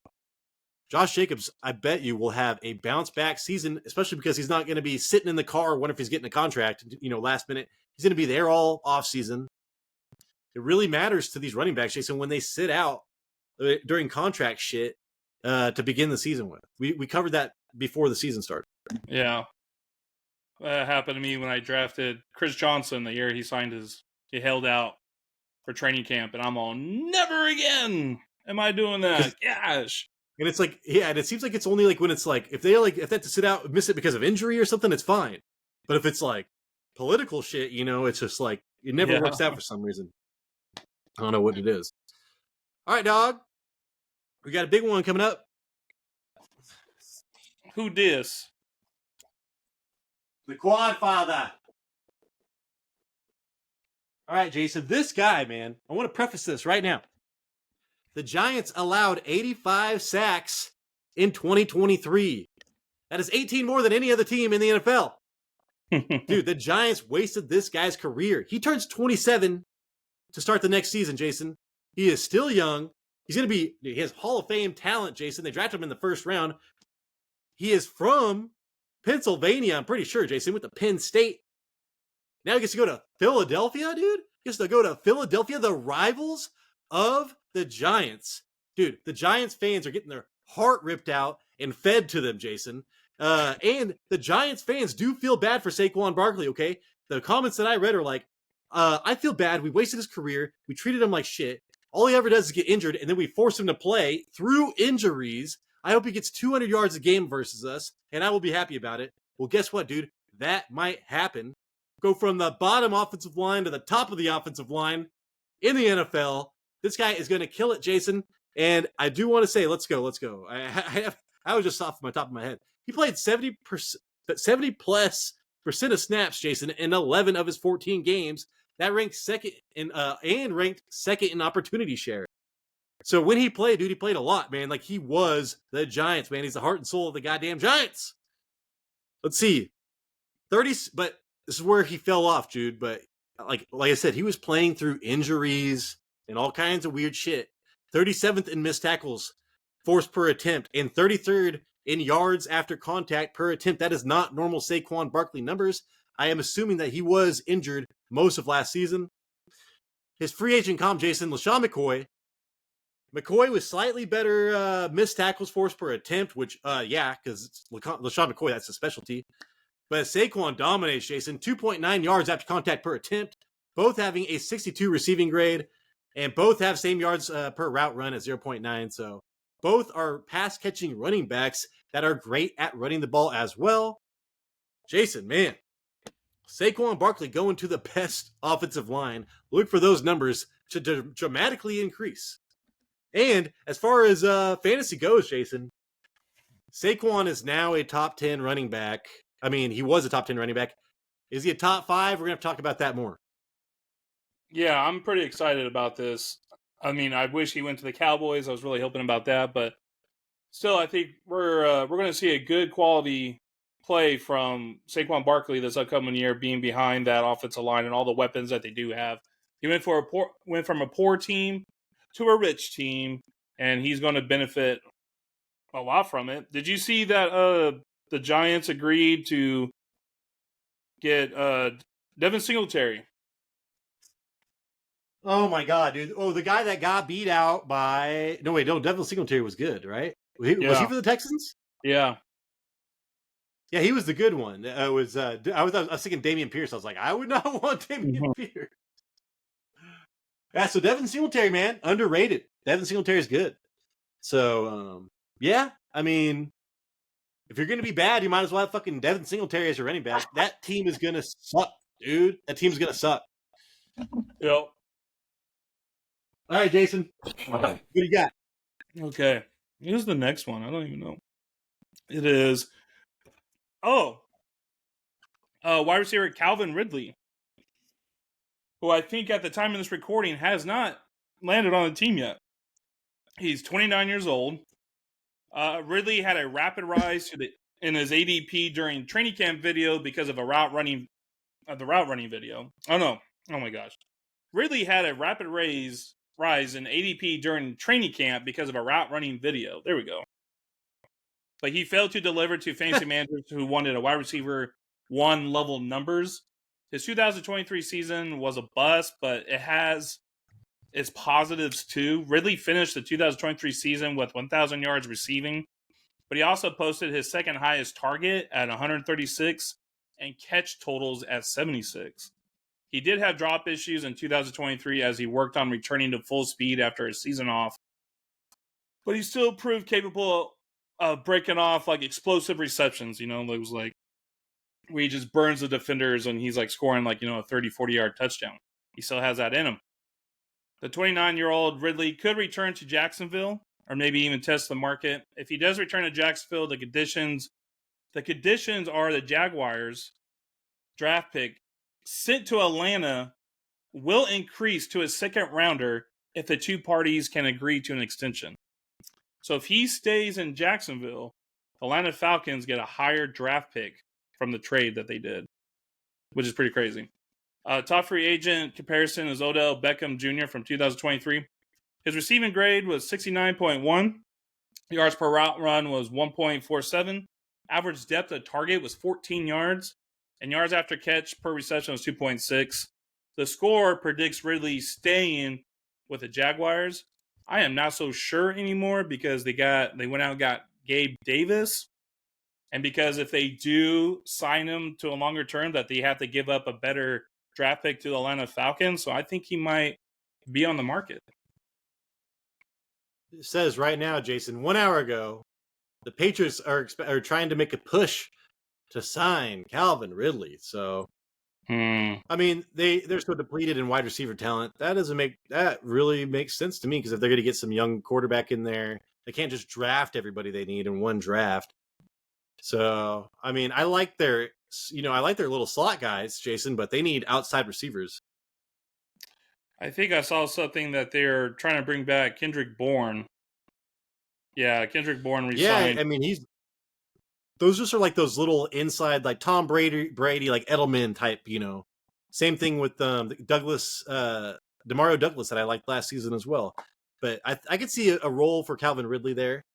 Josh Jacobs, I bet you, will have a bounce back season, especially because he's not going to be sitting in the car wondering if he's getting a contract, last minute. He's going to be there all off season. It really matters to these running backs, Jason, when they sit out during contract shit to begin the season with. We covered that before the season started. Yeah. That happened to me when I drafted Chris Johnson the year he held out for training camp, and I'm all, never again am I doing that. Gosh. And it's like, yeah, and it seems like it's only like when it's like, if they have to sit out, miss it because of injury or something, it's fine. But if it's like political shit, it's just like, it never works out for some reason. I don't know what it is. All right, dog. We got a big one coming up. Who dis? The Quad Father. All right, Jason, this guy, man, I want to preface this right now. The Giants allowed 85 sacks in 2023. That is 18 more than any other team in the NFL. Dude, the Giants wasted this guy's career. He turns 27 to start the next season, Jason. He is still young. He has Hall of Fame talent, Jason. They drafted him in the first round. He is from Pennsylvania, I'm pretty sure, Jason, with the Penn State. Now he gets to go to Philadelphia, dude. He gets to go to Philadelphia, the rivals of the Giants. Dude, the Giants fans are getting their heart ripped out and fed to them, Jason. And the Giants fans do feel bad for Saquon Barkley, okay? The comments that I read are like, I feel bad. We wasted his career. We treated him like shit. All he ever does is get injured, and then we force him to play through injuries. I hope he gets 200 yards a game versus us, and I will be happy about it. Well, guess what, dude? That might happen. Go from the bottom offensive line to the top of the offensive line in the NFL. This guy is going to kill it, Jason. And I do want to say, let's go. I was just off my top of my head. He played 70+% of snaps, Jason, in 11 of his 14 games. That ranked second ranked second in opportunity share. So when he played, dude, he played a lot, man. Like he was the Giants, man. He's the heart and soul of the goddamn Giants. Let's see. 30, but this is where he fell off, dude. But like I said, he was playing through injuries and all kinds of weird shit. 37th in missed tackles forced per attempt and 33rd in yards after contact per attempt. That is not normal Saquon Barkley numbers. I am assuming that he was injured most of last season. His free agent comp, Jason, LaShawn McCoy. McCoy was slightly better missed tackles forced per attempt, which, because LaShawn McCoy, that's his specialty. But Saquon dominates, Jason. 2.9 yards after contact per attempt, both having a 62 receiving grade, and both have same yards per route run at 0.9. So both are pass-catching running backs that are great at running the ball as well. Jason, man, Saquon Barkley going to the best offensive line. Look for those numbers to dramatically increase. And as far as fantasy goes, Jason, Saquon is now a top 10 running back. I mean, he was a top 10 running back. Is he a top 5? We're going to have to talk about that more. Yeah, I'm pretty excited about this. I mean, I wish he went to the Cowboys. I was really hoping about that. But still, I think we're going to see a good quality play from Saquon Barkley this upcoming year, being behind that offensive line and all the weapons that they do have. He went from a poor team to a rich team, and he's going to benefit a lot from it. Did you see that the Giants agreed to get Devin Singletary? Oh my god, dude! Oh, the guy that got beat out by Devin Singletary was good, right? Was he for the Texans? Yeah. Yeah, he was the good one. I was thinking Dameon Pierce. I was like, I would not want Dameon Pierce. Yeah, so Devin Singletary, man, underrated. Devin Singletary is good. So, yeah, I mean, if you're gonna be bad, you might as well have fucking Devin Singletary as your running back. That team is gonna suck, dude. That team's gonna suck. Yep. All right, Jason. What do you got? Okay. Here's the next one. I don't even know. It is. Wide receiver Calvin Ridley, who I think at the time of this recording has not landed on a team yet. He's 29 years old. Ridley had a rapid rise in his ADP during training camp video because of the route running video. Oh no! Oh my gosh! Ridley had a rapid rise in ADP during training camp because of a route running video. There we go. But he failed to deliver to fantasy managers who wanted a wide receiver 1 level numbers. His 2023 season was a bust, but it has its positives too. Ridley finished the 2023 season with 1,000 yards receiving, but he also posted his second highest target at 136 and catch totals at 76. He did have drop issues in 2023 as he worked on returning to full speed after a season off, but he still proved capable of breaking off like explosive receptions. It was like where he just burns the defenders and he's like scoring like, a 30, 40-yard touchdown. He still has that in him. The 29-year-old Ridley could return to Jacksonville or maybe even test the market. If he does return to Jacksonville, the conditions are the Jaguars draft pick sent to Atlanta will increase to a second rounder if the two parties can agree to an extension. So if he stays in Jacksonville, the Atlanta Falcons get a higher draft pick from the trade that they did, which is pretty crazy. Top free agent comparison is Odell Beckham Jr. from 2023. His receiving grade was 69.1. Yards per route run was 1.47. Average depth of target was 14 yards. And yards after catch per reception was 2.6. The score predicts Ridley staying with the Jaguars. I am not so sure anymore because they went out and got Gabe Davis. And because if they do sign him to a longer term, that they have to give up a better draft pick to the Atlanta Falcons. So I think he might be on the market. It says right now, Jason, 1 hour ago, the Patriots are trying to make a push to sign Calvin Ridley. So, I mean, they're so depleted in wide receiver talent. That really makes sense to me because if they're going to get some young quarterback in there, they can't just draft everybody they need in one draft. So, I mean, I like their little slot guys, Jason, but they need outside receivers. I think I saw something that they're trying to bring back Kendrick Bourne. Yeah, Kendrick Bourne resigned. Yeah, I mean, those just are like those little inside, like Tom Brady, like Edelman type, Same thing with Demario Douglas that I liked last season as well. But I could see a role for Calvin Ridley there.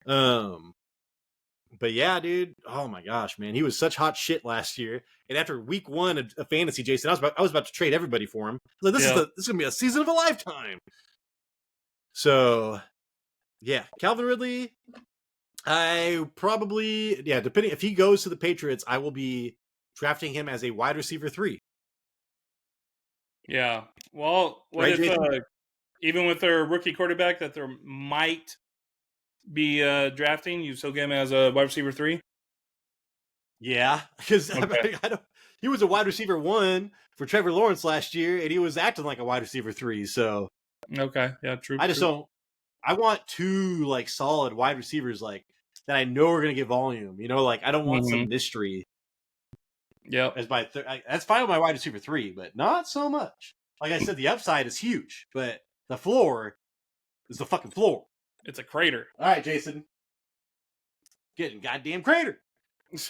But yeah, dude. Oh my gosh, man, he was such hot shit last year. And after week 1 of fantasy, Jason, I was about to trade everybody for him. Like, this is gonna be a season of a lifetime. So, yeah, Calvin Ridley. I probably depending if he goes to the Patriots, I will be drafting him as a wide receiver 3. Yeah. Well, what if even with their rookie quarterback that there might be drafting, you still get him as a wide receiver 3? Yeah, because he was a wide receiver 1 for Trevor Lawrence last year, and he was acting like a wide receiver 3. So okay, yeah, true. I just don't. I want 2 like solid wide receivers like that I know are going to get volume. Like I don't want some mystery. Yeah, as my that's fine with my wide receiver 3, but not so much. Like I said, the upside is huge, but the floor is the fucking floor. It's a crater. All right, Jason. Getting goddamn crater.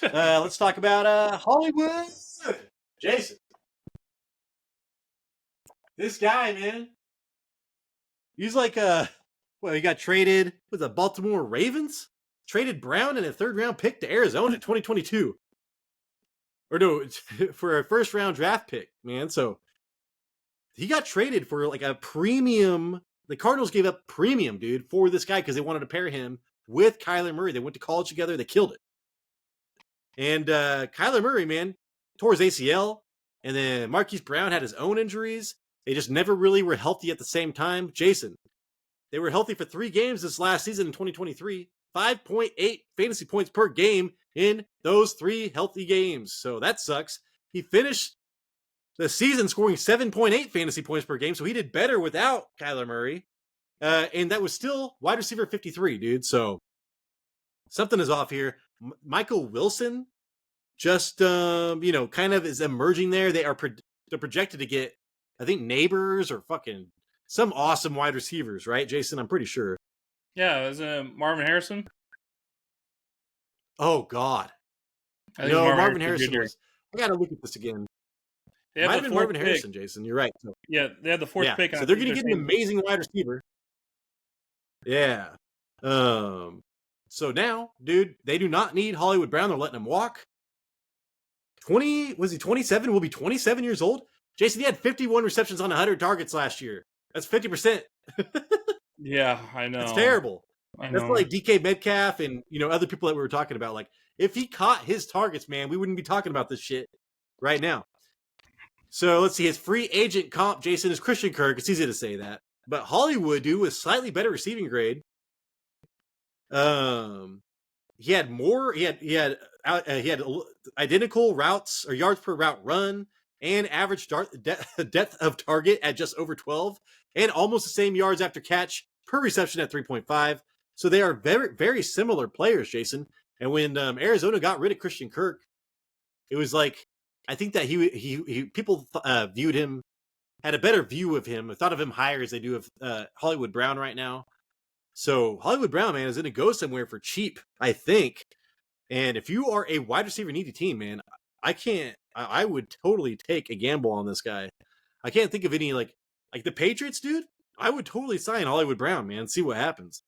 Let's talk about Hollywood. Jason. This guy, man. He's like he got traded with the Baltimore Ravens. Traded Brown and a 3rd round pick to Arizona in 2022. Or no, for a 1st round draft pick, man. So he got traded for like a premium. The Cardinals gave up premium, dude, for this guy because they wanted to pair him with Kyler Murray. They went to college together. They killed it. And Kyler Murray, man, tore his ACL. And then Marquise Brown had his own injuries. They just never really were healthy at the same time. Jason, they were healthy for 3 games this last season in 2023. 5.8 fantasy points per game in those 3 healthy games. So that sucks. He finished the season scoring 7.8 fantasy points per game. So he did better without Kyler Murray. And that was still wide receiver 53, dude. So something is off here. Michael Wilson just, kind of is emerging there. They're projected to get, I think, Neighbors or fucking some awesome wide receivers, right, Jason? I'm pretty sure. Yeah, is it Marvin Harrison? Oh, God. I think No, Marvin Harrison Jr. was. I got to look at this again. They have Might the have been 4th Marvin pick. Harrison, Jason. You're right. So, Yeah, they had the 4th pick. So they're going to get an amazing wide receiver. Yeah. So now, dude, they do not need Hollywood Brown. They're letting him walk. 27? Will be 27 years old. Jason, he had 51 receptions on 100 targets last year. That's 50%. Yeah, I know. That's terrible. I know. That's like DK Metcalf and other people that we were talking about. Like, if he caught his targets, man, we wouldn't be talking about this shit right now. So let's see. His free agent comp, Jason, is Christian Kirk. It's easy to say that, but Hollywood, dude, with slightly better receiving grade. He had more. He had identical routes or yards per route run and average depth of target at just over 12, and almost the same yards after catch per reception at 3.5. So they are very, very similar players, Jason. And when Arizona got rid of Christian Kirk, it was like, I think that he people viewed him, had a better view of him, thought of him higher as they do of Hollywood Brown right now. So Hollywood Brown, man, is going to go somewhere for cheap, I think. And if you are a wide receiver needy team, man, I would totally take a gamble on this guy. I can't think of any like the Patriots, dude. I would totally sign Hollywood Brown, man, see what happens.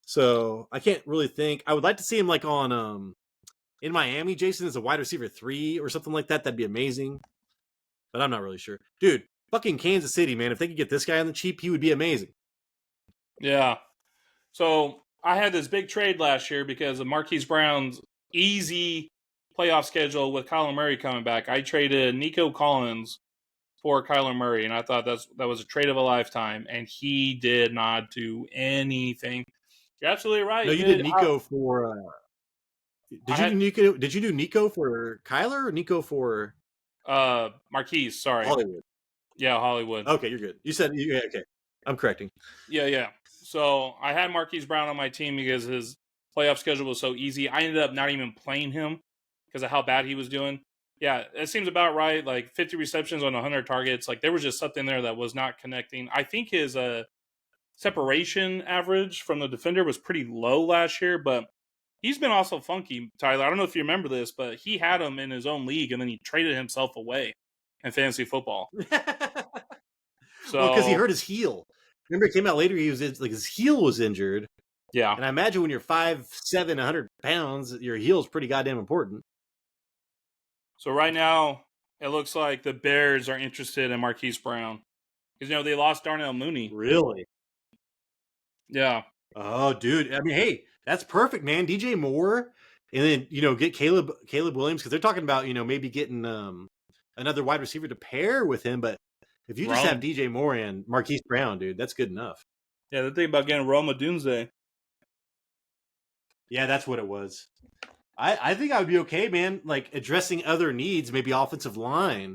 So I can't really think. I would like to see him like on in Miami, Jason, as a wide receiver 3 or something like that. That'd be amazing. But I'm not really sure. Dude, fucking Kansas City, man. If they could get this guy on the cheap, he would be amazing. Yeah. So I had this big trade last year because of Marquise Brown's easy playoff schedule with Kyler Murray coming back. I traded Nico Collins for Kyler Murray, and I thought that was a trade of a lifetime, and he did not do anything. You're absolutely right. No, you did Nico for Did you do Nico for Kyler or Nico for Marquise, sorry. Hollywood? Yeah, Hollywood. Okay, you're good. You said okay. I'm correcting. Yeah. So I had Marquise Brown on my team because his playoff schedule was so easy. I ended up not even playing him because of how bad he was doing. Yeah, it seems about right. Like 50 receptions on 100 targets. Like there was just something there that was not connecting. I think his separation average from the defender was pretty low last year, but he's been also funky, Tyler. I don't know if you remember this, but he had him in his own league and then he traded himself away in fantasy football. Well, because he hurt his heel. Remember, it came out later. He was like his heel was injured. Yeah, and I imagine when you're 5'7", 100 pounds, your heel is pretty goddamn important. So right now, it looks like the Bears are interested in Marquise Brown because they lost Darnell Mooney. Really? Yeah. Oh, dude. I mean, hey, that's perfect, man. DJ Moore, and then get Caleb Williams because they're talking about maybe getting another wide receiver to pair with him, but. If you just have DJ Moore and Marquise Brown, dude, that's good enough. Yeah, they're thinking about getting Roma Dunze. Yeah, that's what it was. I think I would be okay, man, like addressing other needs, maybe offensive line.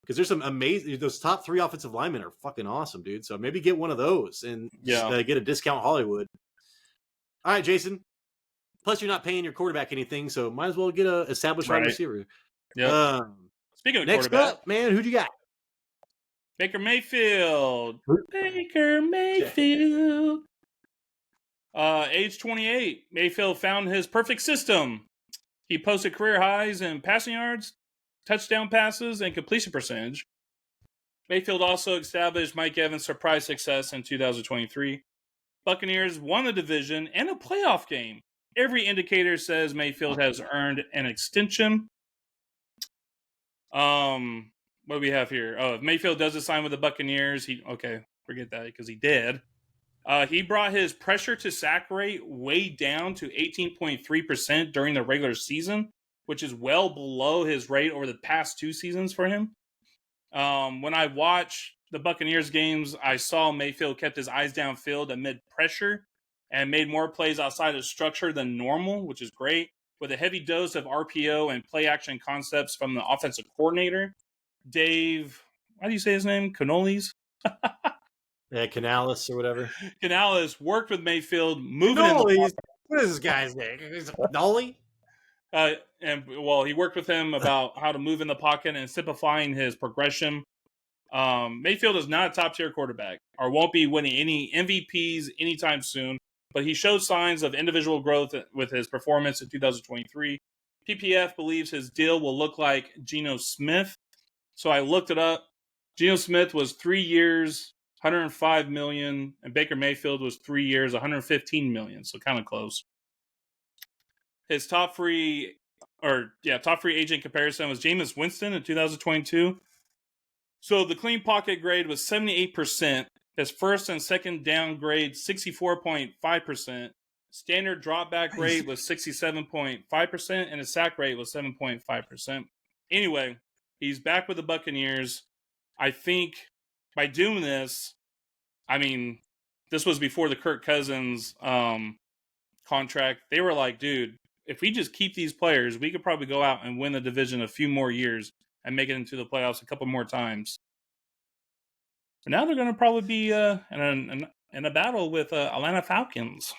Because there's some amazing, those top 3 offensive linemen are fucking awesome, dude. So maybe get one of those and get a discount Hollywood. All right, Jason. Plus, you're not paying your quarterback anything, so might as well get a established wide receiver. Yeah. Speaking of next quarterback, up, man, who do you got? Baker Mayfield. Age 28, Mayfield found his perfect system. He posted career highs in passing yards, touchdown passes, and completion percentage. Mayfield also established Mike Evans' surprise success in 2023. Buccaneers won the division and a playoff game. Every indicator says Mayfield has earned an extension. what do we have here? Oh, if Mayfield doesn't sign with the Buccaneers, forget that because he did. He brought his pressure to sack rate way down to 18.3% during the regular season, which is well below his rate over the past 2 seasons for him. When I watched the Buccaneers games, I saw Mayfield kept his eyes downfield amid pressure and made more plays outside of structure than normal, which is great, with a heavy dose of RPO and play action concepts from the offensive coordinator, Dave, how do you say his name? Canoles? Yeah, Canales or whatever. Canales worked with Mayfield, moving Canoles. What is this guy's name? Is it Nolly? He worked with him about how to move in the pocket and simplifying his progression. Mayfield is not a top-tier quarterback or won't be winning any MVPs anytime soon, but he showed signs of individual growth with his performance in 2023. PPF believes his deal will look like Geno Smith. So I looked it up. Geno Smith was 3 years, $105 million, and Baker Mayfield was 3 years, $115 million. So kind of close. His top free agent comparison was Jameis Winston in 2022. So the clean pocket grade was 78%. His first and second down grade, 64.5%. Standard dropback rate was 67.5%, and his sack rate was 7.5%. Anyway, he's back with the Buccaneers. I think by doing this, this was before the Kirk Cousins contract. They were like, dude, if we just keep these players, we could probably go out and win the division a few more years and make it into the playoffs a couple more times. But now they're going to probably be in a battle with Atlanta Falcons.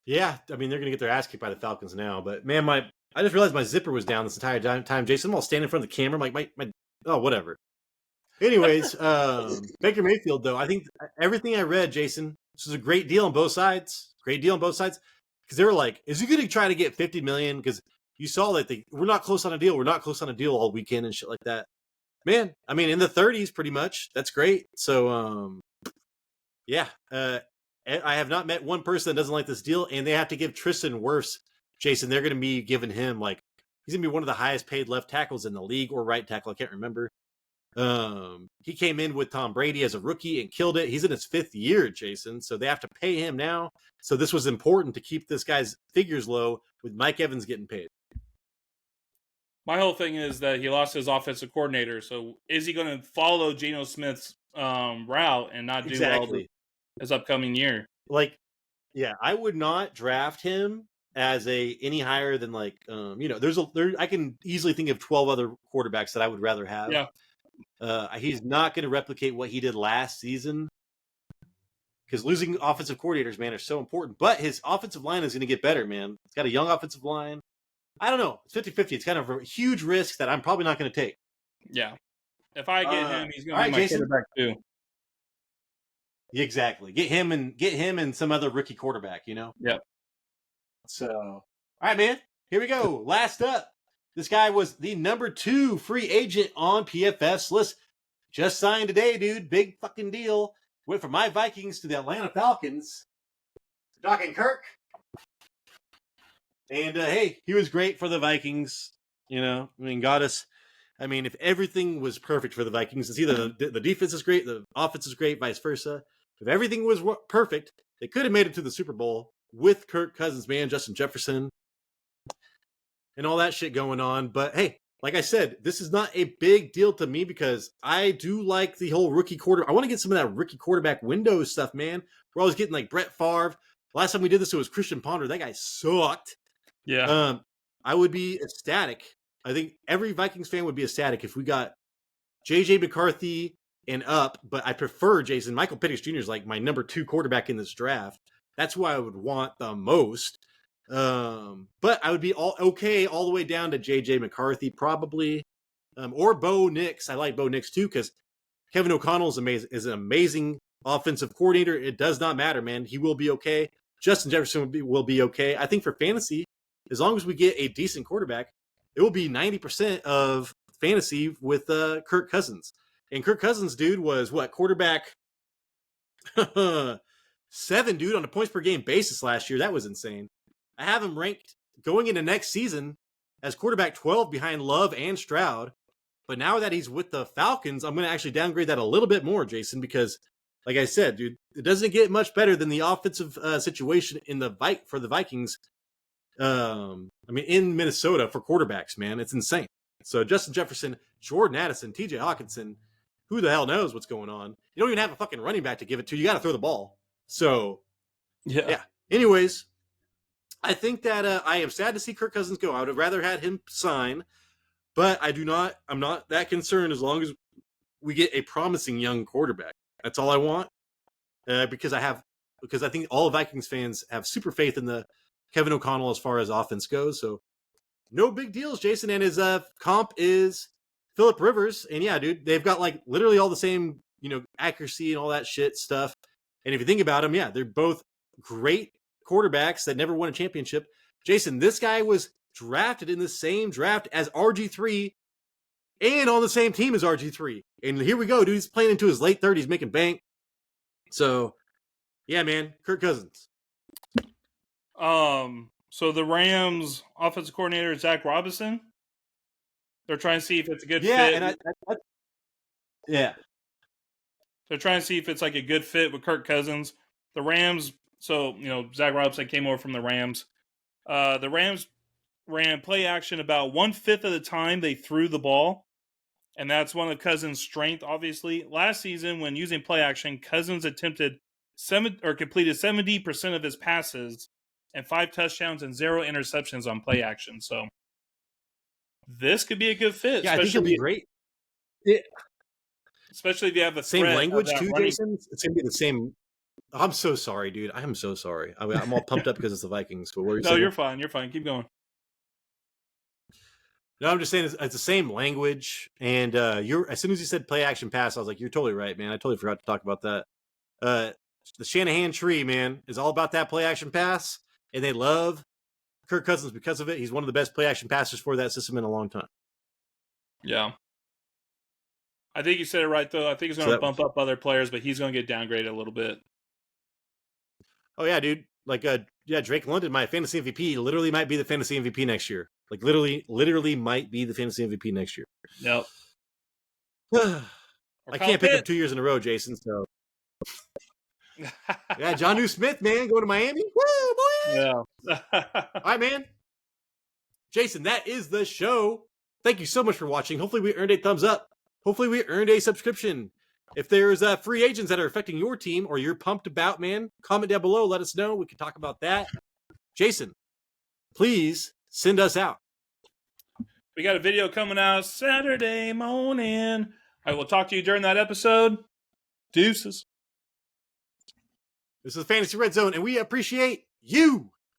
Yeah, they're going to get their ass kicked by the Falcons now. But man, I just realized my zipper was down this entire time. Jason, I'm all standing in front of the camera. I'm like, whatever. Anyways, Baker Mayfield, though, I think everything I read, Jason, this was a great deal on both sides. Great deal on both sides. Because they were like, is he going to try to get $50 million? Because you saw that we're not close on a deal. We're not close on a deal all weekend and shit like that. Man, in the 30s pretty much. That's great. So, yeah. I have not met one person that doesn't like this deal, and they have to give Tristan Wirfs, Jason, they're going to be giving him, he's going to be one of the highest paid left tackles in the league, or right tackle, I can't remember. He came in with Tom Brady as a rookie and killed it. He's in his 5th year, Jason, so they have to pay him now. So this was important to keep this guy's figures low with Mike Evans getting paid. My whole thing is that he lost his offensive coordinator. So is he going to follow Geno Smith's route and not do well this upcoming year? I would not draft him as any higher than I can easily think of 12 other quarterbacks that I would rather have. Yeah. He's not going to replicate what he did last season because losing offensive coordinators, man, are so important. But his offensive line is going to get better, man. It's got a young offensive line. I don't know. It's 50-50. It's kind of a huge risk that I'm probably not going to take. Yeah. If I get him, he's going to be my quarterback too. Exactly. Get him and some other rookie quarterback, Yep. So, all right, man. Here we go. Last up. This guy was the number 2 free agent on PFF's list. Just signed today, dude. Big fucking deal. Went from my Vikings to the Atlanta Falcons. Talking Kirk. And, hey, he was great for the Vikings. Got us. If everything was perfect for the Vikings, it's either the defense is great, the offense is great, vice versa. If everything was perfect, they could have made it to the Super Bowl with Kirk Cousins, man, Justin Jefferson, and all that shit going on. But, hey, like I said, this is not a big deal to me because I do like the whole rookie quarter. I want to get some of that rookie quarterback window stuff, man. We're always getting like Brett Favre. Last time we did this, it was Christian Ponder. That guy sucked. Yeah. I would be ecstatic. I think every Vikings fan would be ecstatic if we got J.J. McCarthy and up, but I prefer Jason. Michael Penix Jr. is like my number 2 quarterback in this draft. That's who I would want the most. But I would be all the way down to J.J. McCarthy probably, or Bo Nix. I like Bo Nix too because Kevin O'Connell is an amazing offensive coordinator. It does not matter, man. He will be okay. Justin Jefferson will be okay. I think for fantasy, as long as we get a decent quarterback, it will be 90% of fantasy with Kirk Cousins. And Kirk Cousins, dude, was quarterback 7, dude, on a points per game basis last year. That was insane. I have him ranked going into next season as quarterback 12 behind Love and Stroud. But now that he's with the Falcons, I'm going to actually downgrade that a little bit more, Jason, because like I said, dude, it doesn't get much better than the offensive situation in for the Vikings. In Minnesota for quarterbacks, man, it's insane. So Justin Jefferson, Jordan Addison, TJ Hawkinson, who the hell knows what's going on? You don't even have a fucking running back to give it to. You got to throw the ball. So, yeah. Anyways, I think that I am sad to see Kirk Cousins go. I would have rather had him sign, but I'm not that concerned as long as we get a promising young quarterback. That's all I want. Because I think all Vikings fans have super faith in the Kevin O'Connell as far as offense goes. So no big deals, Jason. And his comp is Phillip Rivers. And yeah, dude, they've got like literally all the same, accuracy and all that shit stuff. And if you think about them, yeah, they're both great quarterbacks that never won a championship. Jason, this guy was drafted in the same draft as RG3 and on the same team as RG3. And here we go, dude. He's playing into his late 30s, making bank. So, yeah, man, Kirk Cousins. So the Rams offensive coordinator, Zach Robinson, they're trying to see if it's a good fit. They're trying to see if it's like a good fit with Kirk Cousins. The Rams, Zach Robinson came over from the Rams. The Rams ran play action about 1/5 of the time they threw the ball. And that's one of Cousins' strengths, obviously. Last season, when using play action, Cousins completed 70% of his passes and 5 touchdowns and 0 interceptions on play action. So this could be a good fit. Yeah, I think he'll be great. Yeah. Especially if you have the same language too, Jason. It's gonna be the same. I'm so sorry, dude. I am so sorry. I'm all pumped up because it's the Vikings. But you're fine. You're fine. Keep going. No, I'm just saying it's the same language. And as soon as you said play action pass, I was like, you're totally right, man. I totally forgot to talk about that. The Shanahan tree, man, is all about that play action pass, and they love Kirk Cousins because of it. He's one of the best play action passers for that system in a long time. Yeah. I think you said it right, though. I think he's going to bump up other players, but he's going to get downgraded a little bit. Oh, yeah, dude. Like, Drake London, my fantasy MVP, literally might be the fantasy MVP next year. Like, literally might be the fantasy MVP next year. Yep. I can't pick up 2 years in a row, Jason, so. Yeah, Jonnu Smith, man, going to Miami. Woo, boy! Yeah. All right, man. Jason, that is the show. Thank you so much for watching. Hopefully we earned a thumbs up. Hopefully we earned a subscription. If there's free agents that are affecting your team or you're pumped about, man, comment down below. Let us know. We can talk about that. Jason, please send us out. We got a video coming out Saturday morning. I will talk to you during that episode. Deuces. This is Fantasy Red Zone, and we appreciate you.